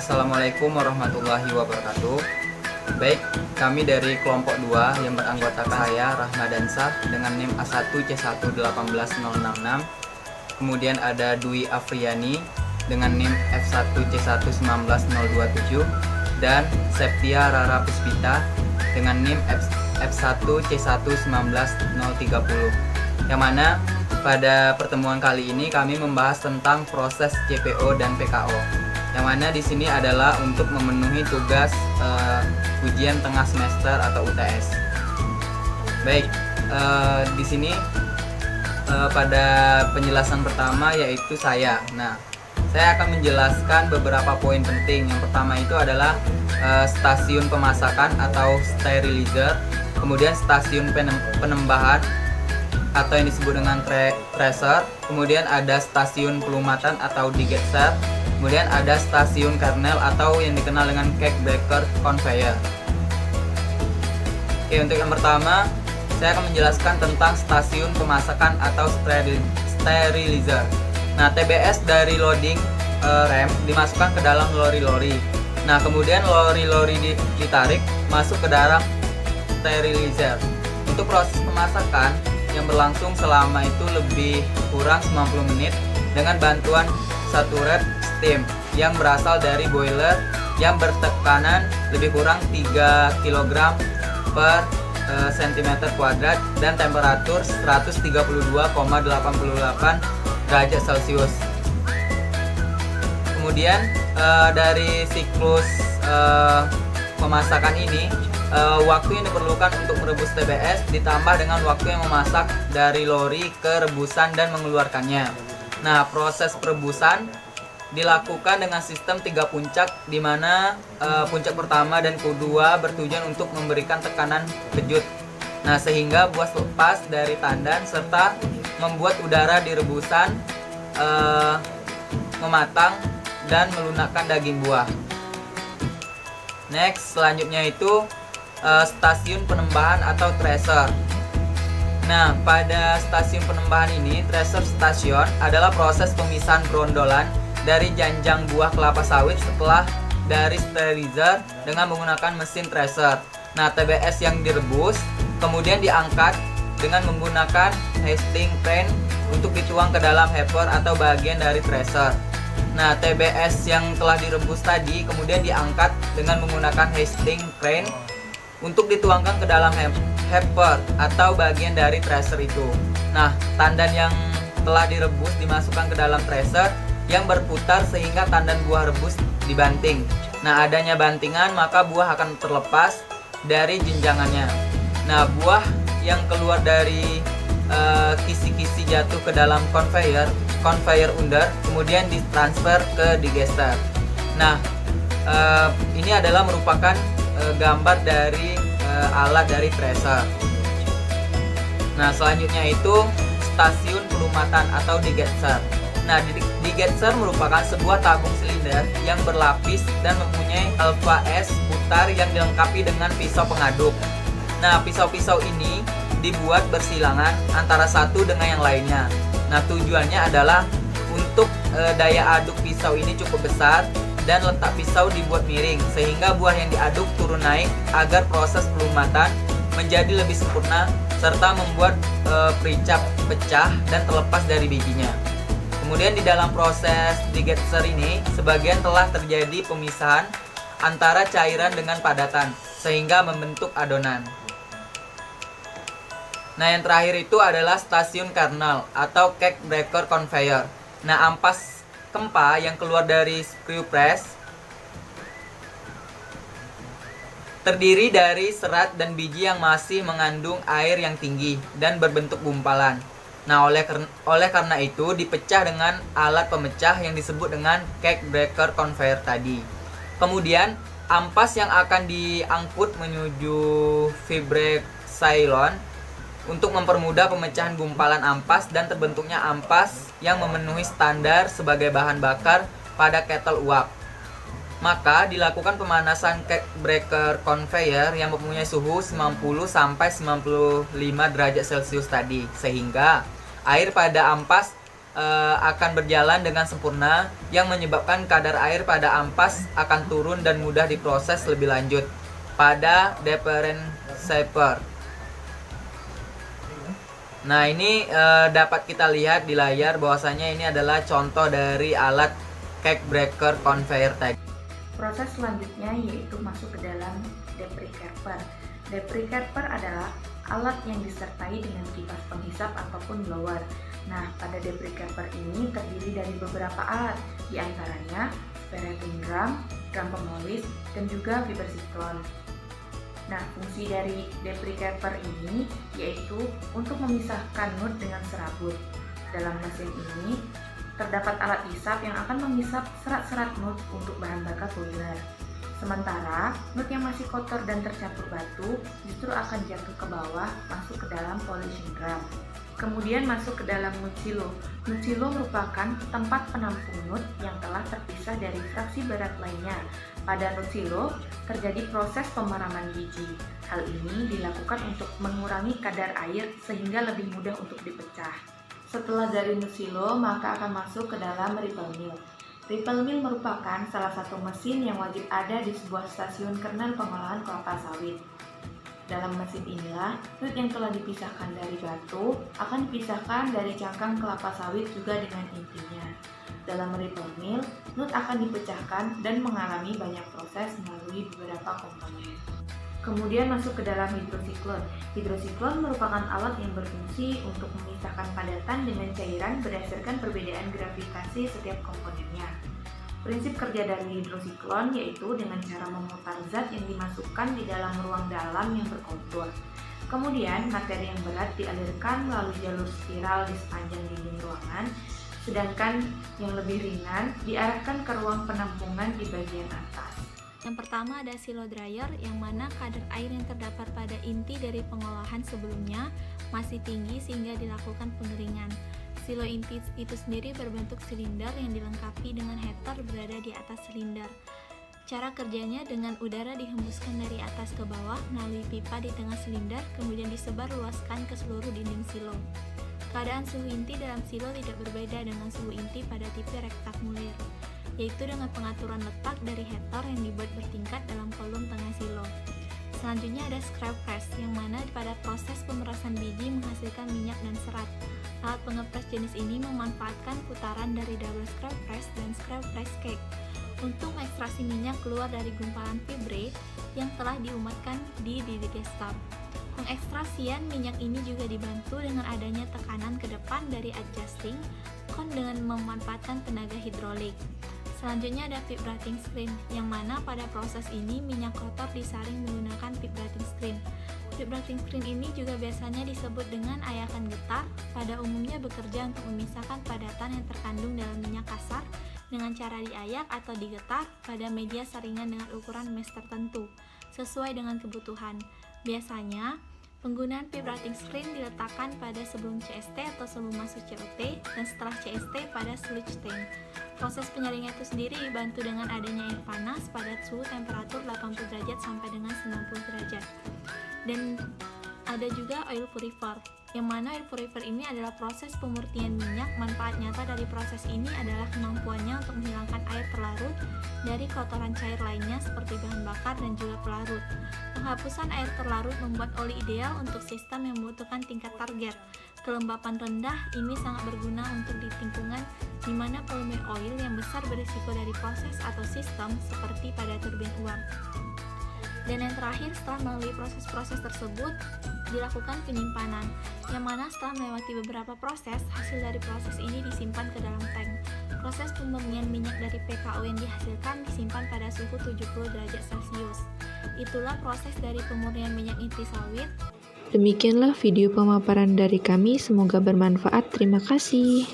Assalamualaikum warahmatullahi wabarakatuh. Baik, kami dari kelompok 2 yang beranggotakan saya Rahmadansah dengan NIM A1C1181066. Kemudian ada Dwi Afriani dengan NIM F1C11927 dan Septia Rara Puspita dengan NIM F1C11930. Yang mana pada pertemuan kali ini kami membahas tentang proses CPO dan PKO. Yang mana di sini adalah untuk memenuhi tugas ujian tengah semester atau UTS. Baik, di sini pada penjelasan pertama yaitu saya. Nah, saya akan menjelaskan beberapa poin penting. Yang pertama itu adalah stasiun pemasakan atau sterilizer, kemudian stasiun penembahan atau yang disebut dengan tracer, kemudian ada stasiun pelumatan atau degasser, kemudian ada stasiun kernel atau yang dikenal dengan cake breaker conveyor. Oke, untuk yang pertama saya akan menjelaskan tentang stasiun pemasakan atau sterilizer. Nah, TBS dari loading rem dimasukkan ke dalam lori-lori. Nah, kemudian lori-lori ditarik masuk ke dalam sterilizer. Untuk proses pemasakan yang berlangsung selama itu lebih kurang 90 menit dengan bantuan satu rep steam yang berasal dari boiler yang bertekanan lebih kurang 3 kg per cm kuadrat dan temperatur 132,88 derajat Celcius. Kemudian dari siklus pemasakan ini, waktu yang diperlukan untuk merebus TBS ditambah dengan waktu yang memasak dari lori ke rebusan dan mengeluarkannya. Nah, proses perebusan dilakukan dengan sistem 3 puncak, di mana puncak pertama dan kedua bertujuan untuk memberikan tekanan kejut. Nah, sehingga buah lepas dari tandan serta membuat udara di rebusan mematang dan melunakkan daging buah. Next, selanjutnya itu stasiun penembahan atau tracer. Nah, pada stasiun penembahan ini, tracer station adalah proses pemisahan grondolan dari janjang buah kelapa sawit setelah dari sterilizer dengan menggunakan mesin tracer. Nah, TBS yang direbus kemudian diangkat dengan menggunakan hasting crane untuk dituang ke dalam hopper atau bagian dari tracer. Nah, TBS yang telah direbus tadi kemudian diangkat dengan menggunakan hasting crane untuk dituangkan ke dalam hopper atau bagian dari tracer itu. Nah, tandan yang telah direbus dimasukkan ke dalam tracer yang berputar sehingga tandan buah rebus dibanting. Nah, adanya bantingan maka buah akan terlepas dari jenjangannya. Nah, buah yang keluar dari kisi-kisi jatuh ke dalam conveyor under, kemudian ditransfer ke digester. Nah, ini adalah merupakan gambar dari alat dari tracer. Nah, selanjutnya itu stasiun pelumatan atau degasser. Nah, degasser merupakan sebuah tabung silinder yang berlapis dan mempunyai alfa S putar yang dilengkapi dengan pisau pengaduk. Nah, pisau-pisau ini dibuat bersilangan antara satu dengan yang lainnya. Nah, tujuannya adalah untuk daya aduk pisau ini cukup besar dan letak pisau dibuat miring sehingga buah yang diaduk turun naik agar proses pelumatan menjadi lebih sempurna serta membuat pericap pecah dan terlepas dari bijinya. Kemudian di dalam proses degasser ini sebagian telah terjadi pemisahan antara cairan dengan padatan sehingga membentuk adonan. Nah, yang terakhir itu adalah stasiun kernel atau cake breaker conveyor. Nah, ampas kempa yang keluar dari screw press terdiri dari serat dan biji yang masih mengandung air yang tinggi dan berbentuk gumpalan. Nah, oleh karena itu dipecah dengan alat pemecah yang disebut dengan cake breaker conveyor tadi. Kemudian ampas yang akan diangkut menuju fibre silon untuk mempermudah pemecahan gumpalan ampas dan terbentuknya ampas yang memenuhi standar sebagai bahan bakar pada kettle uap. Maka dilakukan pemanasan cake breaker conveyor yang mempunyai suhu 90 sampai 95 derajat Celcius tadi, sehingga air pada ampas akan berjalan dengan sempurna yang menyebabkan kadar air pada ampas akan turun dan mudah diproses lebih lanjut pada differentiator. Nah, ini dapat kita lihat di layar bahwasanya ini adalah contoh dari alat cake breaker conveyor tag. Proses selanjutnya yaitu masuk ke dalam deprecator. Deprecator adalah alat yang disertai dengan kipas penghisap ataupun blower. Nah, pada deprecator ini terdiri dari beberapa alat, diantaranya spirating drum, drum pemolis, dan juga fiber siklon. Nah, fungsi dari deprecator ini yaitu untuk memisahkan nut dengan serabut. Dalam mesin ini terdapat alat hisap yang akan menghisap serat-serat nut untuk bahan bakar boiler. Sementara nut yang masih kotor dan tercampur batu justru akan jatuh ke bawah masuk ke dalam polishing drum. Kemudian masuk ke dalam nut silo. Nut silo merupakan tempat penampung nut yang telah terpisah dari fraksi berat lainnya. Pada nut silo terjadi proses pemeraman biji. Hal ini dilakukan untuk mengurangi kadar air sehingga lebih mudah untuk dipecah. Setelah dari nut silo, maka akan masuk ke dalam ripple mill. Ripple mill merupakan salah satu mesin yang wajib ada di sebuah stasiun kernel pengolahan kelapa sawit. Dalam mesin inilah, nut yang telah dipisahkan dari batu akan dipisahkan dari cangkang kelapa sawit juga dengan intinya. Dalam ripple mill, nut akan dipecahkan dan mengalami banyak proses melalui beberapa komponen. Kemudian masuk ke dalam hidrosiklon. Hidrosiklon merupakan alat yang berfungsi untuk memisahkan padatan dengan cairan berdasarkan perbedaan gravitasi setiap komponennya. Prinsip kerja dari hidrosiklon yaitu dengan cara memutar zat yang dimasukkan di dalam ruang dalam yang berkontur. Kemudian materi yang berat dialirkan melalui jalur spiral di sepanjang dinding ruangan, sedangkan yang lebih ringan diarahkan ke ruang penampungan di bagian atas. Yang pertama ada silo dryer, yang mana kadar air yang terdapat pada inti dari pengolahan sebelumnya masih tinggi sehingga dilakukan pengeringan. Silo inti itu sendiri berbentuk silinder yang dilengkapi dengan heater berada di atas silinder. Cara kerjanya dengan udara dihembuskan dari atas ke bawah melalui pipa di tengah silinder, kemudian disebar luaskan ke seluruh dinding silo. Keadaan suhu inti dalam silo tidak berbeda dengan suhu inti pada tipe rektanguler, yaitu dengan pengaturan letak dari heater yang dibuat bertingkat dalam kolom tengah silo. Selanjutnya ada scrap press, yang mana pada proses pemerasan biji menghasilkan minyak dan serat. Alat pengepres jenis ini memanfaatkan putaran dari double scrap press dan scrap press cake untuk mengekstraksi minyak keluar dari gumpalan fibre yang telah diumatkan di digestab. Pengekstrasian minyak ini juga dibantu dengan adanya tekanan ke depan dari adjusting kon dengan memanfaatkan tenaga hidrolik. Selanjutnya ada vibrating screen, yang mana pada proses ini minyak kotor disaring menggunakan vibrating screen. Vibrating screen ini juga biasanya disebut dengan ayakan getar, pada umumnya bekerja untuk memisahkan padatan yang terkandung dalam minyak kasar dengan cara diayak atau digetar pada media saringan dengan ukuran mesh tertentu, sesuai dengan kebutuhan. Biasanya, penggunaan vibrating screen diletakkan pada sebelum CST atau sebelum masuk COT dan setelah CST pada sludge tank. Proses penyaringan itu sendiri dibantu dengan adanya air panas pada suhu temperatur 80 derajat sampai dengan 90 derajat. Dan ada juga oil purifier, yang mana oil purifier ini adalah proses pemurnian minyak. Manfaat nyata dari proses ini adalah kemampuannya untuk menghilangkan air terlarut dari kotoran cair lainnya seperti bahan bakar dan juga pelarut. Penghapusan air terlarut membuat oli ideal untuk sistem yang membutuhkan tingkat target. Kelembapan rendah ini sangat berguna untuk di lingkungan di mana volume oil yang besar berisiko dari proses atau sistem seperti pada turbin uap. Dan yang terakhir, setelah melalui proses-proses tersebut dilakukan penyimpanan, yang mana setelah melewati beberapa proses, hasil dari proses ini disimpan ke dalam tank. Proses pemurnian minyak dari PKO yang dihasilkan disimpan pada suhu 70 derajat Celcius. Itulah proses dari pemurnian minyak inti sawit. Demikianlah video pemaparan dari kami, semoga bermanfaat. Terima kasih.